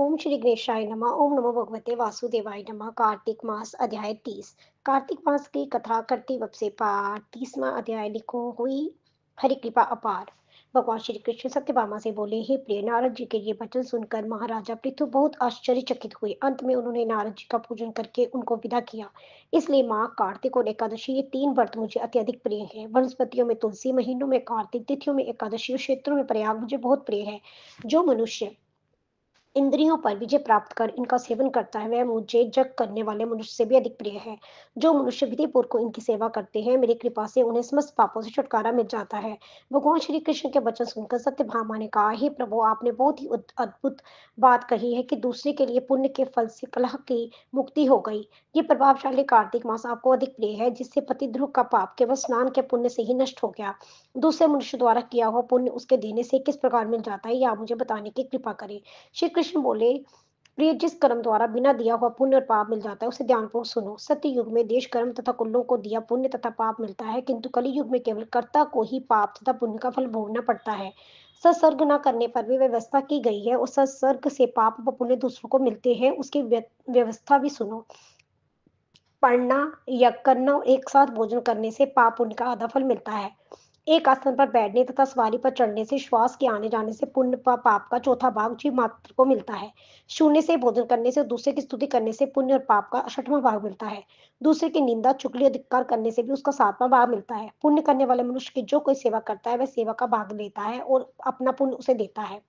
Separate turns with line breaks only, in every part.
ओम श्री गणेशाय नमः। ओम नमो भगवते वासुदेवाय नमः। कार्तिक मास अध्याय 30। कार्तिक मास की कथा करते वक्त से पाठ 30वां अध्याय लिखो हुई। हरि कृपा अपार। भगवान श्री कृष्ण सत्यभामा से बोले, हे प्रिय, नारद जी के ये वचन सुनकर महाराजा पृथु बहुत आश्चर्यचकित हुए। अंत में उन्होंने नारद जी का पूजन करके उनको विदा किया। इसलिए माँ, कार्तिक और एकादशी, ये तीन व्रत मुझे अत्यधिक प्रिय हैं। वनस्पतियों में तुलसी, महीनों में कार्तिक, तिथियों में एकादशी और क्षेत्रों में प्रयाग मुझे बहुत प्रिय है। जो मनुष्य इंद्रियों पर विजय प्राप्त कर इनका सेवन करता है, वह मुझे जग करने वाले मनुष्य से भी अधिक प्रिय है। जो मनुष्य विधिपूर्वक इनकी सेवा करते हैं, मेरी कृपा से उन्हें समस्त पापों से छुटकारा मिल जाता है। भगवान श्री कृष्ण के वचन सुनकर सत्यभामा ने कहा, हे प्रभु, आपने बहुत ही अद्भुत बात कही है कि दूसरे के लिए पुण्य के फल से कलह की मुक्ति हो गई। ये प्रभावशाली कार्तिक मास आपको अधिक प्रिय है, जिससे पतिद्रोह का पाप केवल स्नान के पुण्य से ही नष्ट हो गया। दूसरे मनुष्य द्वारा किया हुआ पुण्य उसके देने से किस प्रकार मिल जाता है, यह आप मुझे बताने की कृपा करें। श्री कृष्ण बोले, प्रिय, जिस कर्म द्वारा बिना दिया हुआ पुण्य और पाप मिल जाता है, उसे ध्यानपूर्वक सुनो। सत्य युग में देश कर्म तथा कुलों को दिया पुण्य तथा पाप मिलता है, किंतु कलि युग में केवल कर्ता को ही पाप तथा पुण्य का फल भोगना पड़ता है। सत्सर्ग न करने पर भी व्यवस्था की गई है, और सत्सर्ग से पाप व पुण्य दूसरों को मिलते हैं, उसकी व्यवस्था भी सुनो। पढ़ना, यज्ञ करना और एक साथ भोजन करने से पाप पुण्य का आधा फल मिलता है। एक आसन पर बैठने तथा सवारी पर चढ़ने से, श्वास के आने जाने से पुण्य व पाप का चौथा भाग जीव मात्र को मिलता है। शून्य से भोजन करने से और दूसरे की स्तुति करने से पुण्य और पाप का छठवां भाग मिलता है। दूसरे की निंदा, चुगली और धिक्कार करने से भी उसका सातवां भाग मिलता है। पुण्य करने वाले मनुष्य की जो कोई सेवा करता है, वह सेवा का भाग लेता है और अपना पुण्य उसे देता है।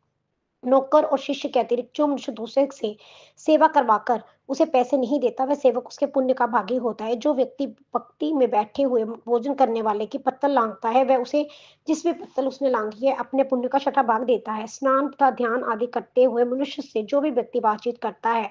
नौकर और शिष्य के अतिरिक्त जो मनुष्य दूसरे से सेवा करवाकर उसे पैसे नहीं देता, वह सेवक उसके पुण्य का भागी होता है। जो व्यक्ति पंक्ति में बैठे हुए भोजन करने वाले की पत्तल लांघता है, वह उसे जिस भी पत्तल उसने लांघी है, अपने पुण्य का छठा भाग देता है। स्नान तथा ध्यान आदि करते हुए मनुष्य से जो भी व्यक्ति बातचीत करता है,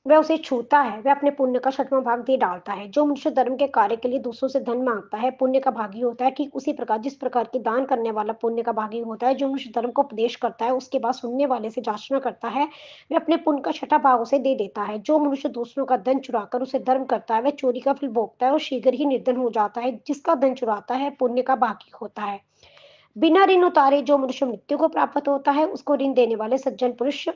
वह उसे छूता है, वह अपने पुण्य का छठवां भाग दे डालता है। जो मनुष्य धर्म के कार्य के लिए दूसरों से धन मांगता है, पुण्य का भागी होता है। ठीक उसी प्रकार जिस प्रकार की दान करने वाला पुण्य का भागी होता है, जो मनुष्य धर्म का उपदेश करता है, उसके बाद सुनने वाले से याचना करता है, वह अपने पुण्य का छठा भाग उसे दे देता है। जो मनुष्य दूसरों का धन चुराकर उसे धर्म करता है, वह चोरी का फल भोगता है और शीघ्र ही निर्धन हो जाता है। जिसका धन चुराता है, पुण्य का भागी होता है। बिना ऋण उतारे जो मनुष्य मृत्यु को प्राप्त होता है, उसको ऋण देने वाले सज्जन पुरुष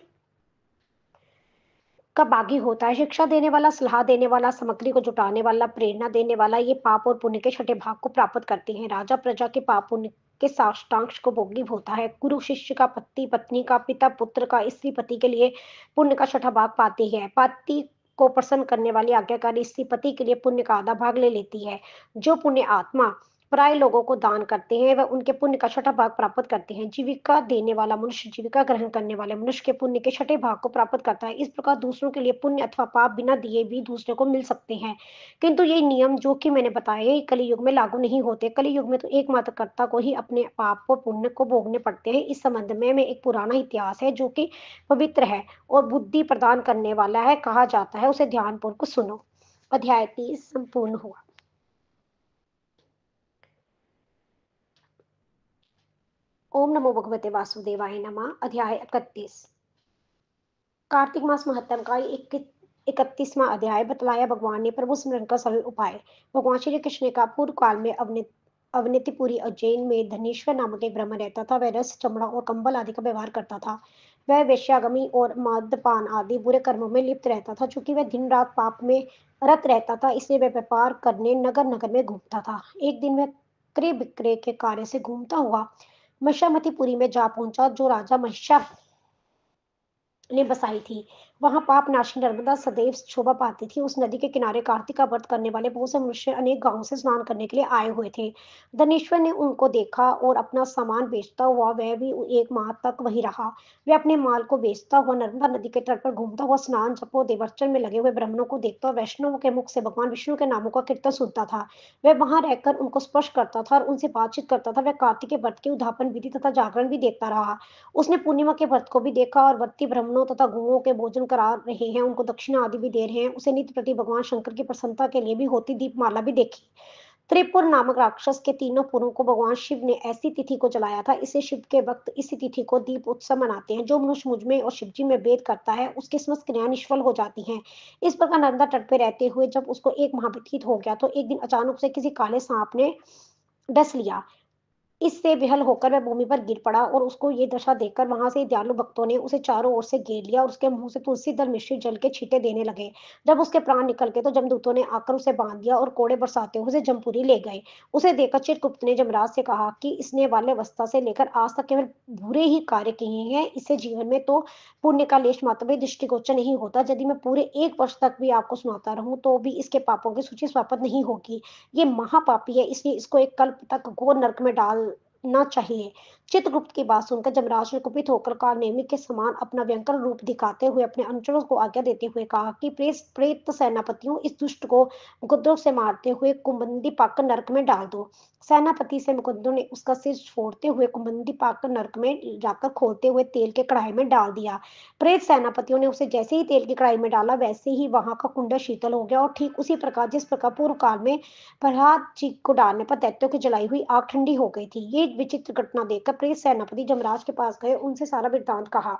का बागी होता है। शिक्षा देने वाला, सलाह देने वाला, सामग्री को जुटाने वाला, प्रेरणा देने वाला, ये पाप और पुण्य के छठे भाग को प्राप्त करते हैं। राजा प्रजा के पाप पुण्य के साष्टांश को भोगी होता है। गुरु शिष्य का, पति पत्नी का, पिता पुत्र का, स्त्री पति के लिए पुण्य का छठा भाग पाती है। पति को प्रसन्न करने वाली आज्ञाकारी स्त्री पति के लिए पुण्य का आधा भाग ले लेती है। जो पुण्य आत्मा पराये लोगों को दान करते हैं, वह उनके पुण्य का छठा भाग प्राप्त करते हैं। जीविका देने वाला मनुष्य जीविका ग्रहण करने वाले मनुष्य के पुण्य के छठे भाग को प्राप्त करता है। इस प्रकार दूसरों के लिए पुण्य अथवा पाप बिना दिए भी दूसरे को मिल सकते हैं। किंतु ये नियम जो कि मैंने बताए, ये कलि युग में लागू नहीं होते। कलि युग में तो एकमात्र कर्ता को ही अपने पाप और पुण्य को भोगने पड़ते हैं। इस संबंध में एक पुराना इतिहास है, जो कि पवित्र है और बुद्धि प्रदान करने वाला है। कहा जाता है, उसे ध्यानपूर्वक सुनो। अध्याय 30 संपूर्ण हुआ। ओम नमो भगवते वासुदेवाय नमः। अध्याय 31। कार्तिक मास महत्तम का 31वां अध्याय बतलाया। भगवान ने प्रभु स्मरण का सरल उपाय। भगवान श्री कृष्ण का पूर्व काल में अवनीतिपुरी उज्जैन में धनेश्वर नामक एक ब्राह्मण रहता था। वह रस, चमड़ा और कंबल आदि का व्यवहार करता था। वह वेश्यागमी और मद्यपान आदि बुरे कर्मों में लिप्त रहता था। चूंकि वह दिन रात पाप में रत रहता था, इसलिए वह व्यापार करने नगर नगर में घूमता था। एक दिन वह क्रय विक्रय के कार्य से घूमता हुआ महिषामतीपुरी में जा पहुंचा, जो राजा महिषा ने बसाई थी। वहां पाप नाशी नर्मदा सदैव शोभा पाती थी। उस नदी के किनारे कार्तिक का व्रत करने वाले बहुत से मनुष्य अनेक गांवों से स्नान करने के लिए आए हुए थे। धनेश्वर ने उनको देखा और अपना सामान बेचता हुआ वह भी एक माह तक वहीं रहा। वह अपने माल को बेचता हुआ नर्मदा नदी के तट पर घूमता हुआ स्नान जपो देवर्चन में लगे हुए ब्राह्मणों को देखता और वैष्णवों के मुख से भगवान विष्णु के नामों का कीर्तन सुनता था। वह वहां रहकर उनको स्पर्श करता था और उनसे बातचीत करता था। वह कार्तिक के व्रत के उद्यापन विधि तथा जागरण भी देखता रहा। उसने पूर्णिमा के व्रत को भी देखा और व्रती ब्राह्मणों तथा गुरुओं के भोजन करा रहे हैं, उनको दक्षिणा आदि भी दे रहे हैं। उसे नित्य प्रति भगवान शंकर की प्रसन्नता के लिए भी होती दीपमाला भी देखी। त्रिपुर नामक राक्षस के तीनों पुरों को भगवान शिव ने ऐसी तिथि को जलाया था। इसे शिव के भक्त इसी तिथि को दीप उत्सव मनाते हैं। जो मनुष्य मुझ में और शिव जी में भेद करता है, उसकी समस्त क्रियाएं निष्फल हो जाती हैं। इस प्रकार नर्मदा तट पर रहते हुए जब उसको एक माह व्यतीत हो गया, तो एक दिन अचानक उसे किसी काले सांप ने डस लिया। इससे विहल होकर वह भूमि पर गिर पड़ा और उसको ये दशा देखकर वहां से दयालु भक्तों ने उसे चारों ओर से घेर लिया और उसके मुंह से तुलसी दल मिश्रित जल के छींटे देने लगे। जब उसके प्राण निकल गए तो जमदूतों ने आकर उसे बांध दिया और कोड़े बरसाते हुए उसे जमपुरी ले गए। उसे देखकर चित्रगुप्त ने जमराज से कहा कि इसने बाल्यावस्था से लेकर आज तक केवल बुरे ही कार्य किए हैं, इसे जीवन में तो पुण्य का लेश मात्र भी दृष्टिगोचर नहीं होता। यदि मैं पूरे 1 वर्ष तक भी आपको सुनाता रहूं तो भी इसके पापों की सूची समाप्त नहीं होगी। ये महापापी है, इसलिए इसको एक कल्प तक घोर नरक में डालना चाहिए। चित्रगुप्त की बात सुनकर जमराज ने कुपित होकर कालनेमी के समान अपना भयंकर रूप दिखाते हुए अपने अनुचरों को आज्ञा देते हुए कहा कि प्रेत सेनापतियों, इस दुष्ट को मुकद्दरों से मारते हुए कुंभंदी पाकर नरक में डाल दो। सेनापति से मुकद्दरों ने उसका सिर छोड़ते हुए कुंभंदी पाकर नरक में जाकर खोलते हुए तेल के कढ़ाई में डाल दिया। प्रेत सेनापतियों ने उसे जैसे ही तेल की कढ़ाई में डाला वैसे ही वहां का कुंडा शीतल हो गया और ठीक उसी प्रकार जिस प्रकार पूर्व काल में प्रहलाद जी को डालने पर दैत्यों की जलाई हुई आग ठंडी हो गई थी। ये विचित्र घटना देखकर प्रेत सेनापति जमराज के पास गए, उनसे सारा वृत्तांत कहा।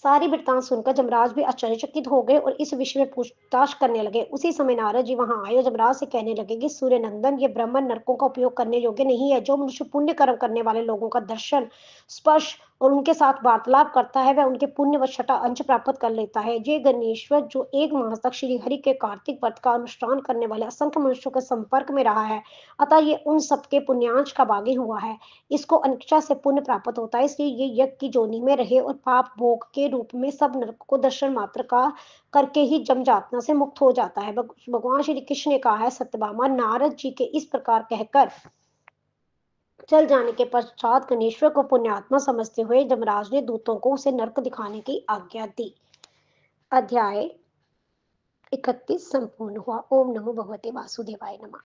सारी वृत्तांत सुनकर जमराज भी आश्चर्यचकित हो गए और इस विषय में पूछताछ करने लगे। उसी समय नारद जी वहां आए और जमराज से कहने लगे कि सूर्य नंदन, ये ब्राह्मण नरकों का उपयोग करने योग्य नहीं है। जो मनुष्य पुण्य कर्म करने वाले लोगों का दर्शन, स्पर्श और उनके साथ वार्तालाप करता है वह उनके पुण्य व छठा अंश प्राप्त कर लेता है। ये गणेश्वर जो 1 मास तक श्री हरि के कार्तिक व्रत का अनुष्ठान करने वाले असंख्य मनुष्यों के संपर्क में रहा है, अतः ये उन सबके पुण्यांश का भागी हुआ है। इसको अनिच्छा से पुण्य प्राप्त होता है, इसलिए ये यज्ञ की जोनि में रहे और पाप भोग के रूप में सब नरक को दर्शन मात्र का करके ही जम जातना से मुक्त हो जाता है। भगवान श्री कृष्ण ने कहा है, सत्यभामा, नारद जी के इस प्रकार कहकर चल जाने के पश्चात गणेश्वर को पुण्यात्मा समझते हुए जमराज ने दूतों को उसे नरक दिखाने की आज्ञा दी। अध्याय 31 संपूर्ण हुआ। ओम नमो भगवते वासुदेवाय नमः।